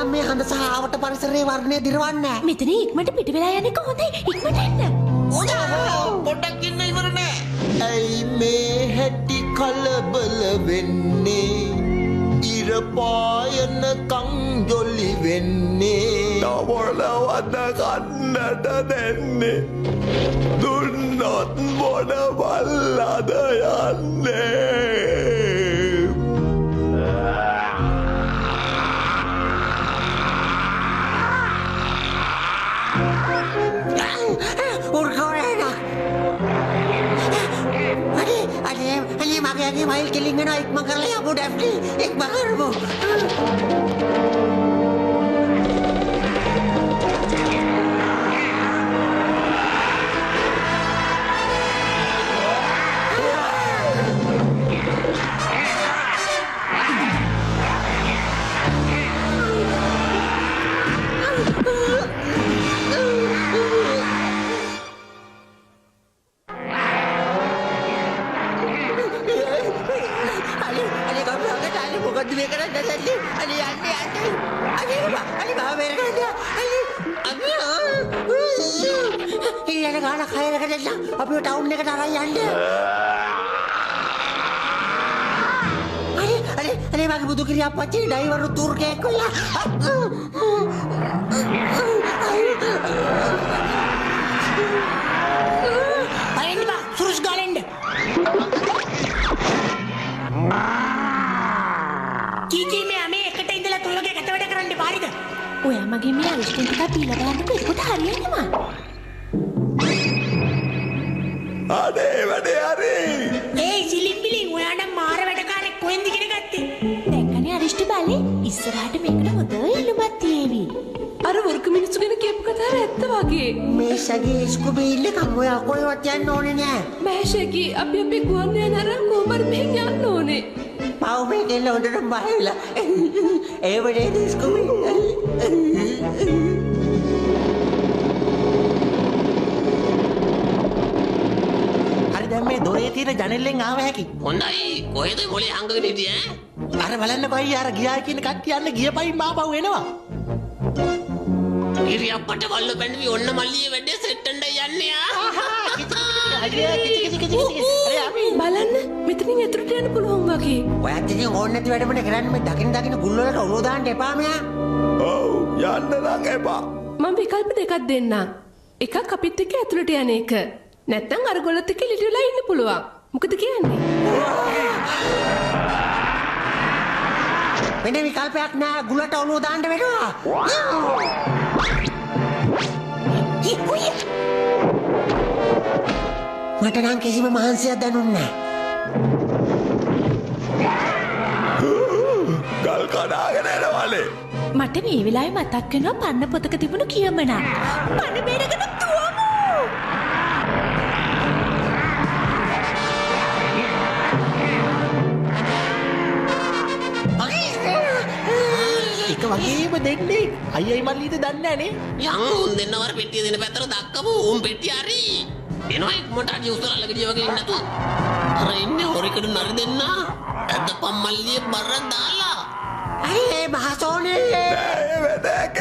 නම් මේ හඳ සහ ආවට පරිසරයේ වර්ණය දිරවන්නේ. මෙතන ඉක්මනට පිට වෙලා යන්නේ කොහොමද? ඉක්මනට එන්න. පොඩ්ඩක් ඉන්න ඉවර නෑ. ඇයි මේ හැටි කලබල වෙන්නේ? ඉර පායන කන් ජොලි වෙන්නේ. නවලවන්න කන්නට දෙන්නේ. දුන්නොත් මොන බල්ලද යන්නේ. අනේ මගේ මයිල් කෙලින් යනවා ඉක්ම කරලා යමු ඩැෆ්ටි ඉක්ම කරමු. මොකද මේ කරන්නේ දැල්ලි අනේ යන්නේ අනේ බා වෙරකද ඊළඟ ගාන කයරකට දැන් අපි ටවුන් එකට අරන් යන්න අනේ මගේ බුදු කිරිය අපච්චි ඩ්‍රයිවර් තුර්කයෙක් කොල්ලා අයින් බා සුරුස් ගාලෙන්ද කීකී මේ එකට ඉඳලා තුලගේ කට වැඩ කරන්න බාරිද? ඔයා මගේ මේ අවිෂ්ටෙන් ටිකක් පීලා බලන්නකෝ ඒකට හරියනවා. අනේ වැඩේ හරි. ඒ සිලිම්බිලි ඔයා නම් මාර වැඩකාරෙක් කොහෙන්ද ඉගෙන ගත්තේ? දැක්කනේ අරිෂ්ට බලේ ඉස්සරහට මේකට හොඳ ඉල්ලුමක් තියේවි. අර වර්ග මිනිස්සු ගැන කියපු කතාව ඇත්ත වගේ. මේ සගේ ස්කුබේ ඉන්නකම් ඔයා කොහෙවත් යන්න ඕනේ නෑ. මහේෂකි අපි අපේ ගුවන් යාන අරන් කොහමද මෙහෙන් යන්න ඕනේ? පාව මේ කෙල්ල හොඳට බයවිලා. ඒ වගේ ස්කුබේ. හරි දැන් මේ දොරේ තියෙන ජනෙල්ලෙන් ආව හැකි. හොඳයි කොහෙද මොලේ හංගගෙන හිටියේ ඈ? අර බලන්නකෝ අයියා අර ගියා කියන කට්ටිය යන්න ගියපයින් මාපහු එනවා. ඉරියප්පට වල්ල බැඳවි ඔන්න මල්ලියේ වැඩේ සෙට් වෙන්න යන්නේ ආ. බලන්න මෙතනින් ඇතුළට යන්න පුළුවන් වගේ. ඔයත් ඉතින් ඕනේ නැති වැඩමනේ කරන්නේ මේ දකින්න ගුල් වලට ඔලුව දාන්න එපා මෙයා. ඔව් යන්න නම් එපා. මම විකල්ප දෙකක් දෙන්නම්. එකක් අපිත් එක්ක ඇතුළට යන එක. නැත්නම් අර ගොල්ලොත් එක්ක ලිටි වෙලා ඉන්න පුළුවන්. මොකද කියන්නේ? වෙන විකල්පයක් නෑ ගුලට ඔලුව දාන්න වෙනවා. මට නම් කිසිම මහන්සියක් දැනුන්නේ නෑ. ගල් කඩාගෙන එනවලේ. මට මේ වෙලාවේ මතක් වෙනවා පන්න පොතක තිබුණු කියමනක්. පන්න බේරගෙන තුවමු. එක වගේම දෙන්නේ අයියයි මල්ලිද දන්නේ නැනේ. යන් උන් දෙන්නවර පෙට්ටිය දෙන පැත්තට දක්කමු උන් පෙට්ටිය හරි. එනවා ඉක්මනට අඩිය උසලා ළඟදී වගේ ඉන්නතු. අර ඉන්නේ හොරිකඩු නරි දෙන්න. ඇද්දපම් මල්ලියේ බර දාලා. අනේ මහසෝනේ. නෑ වැඩක.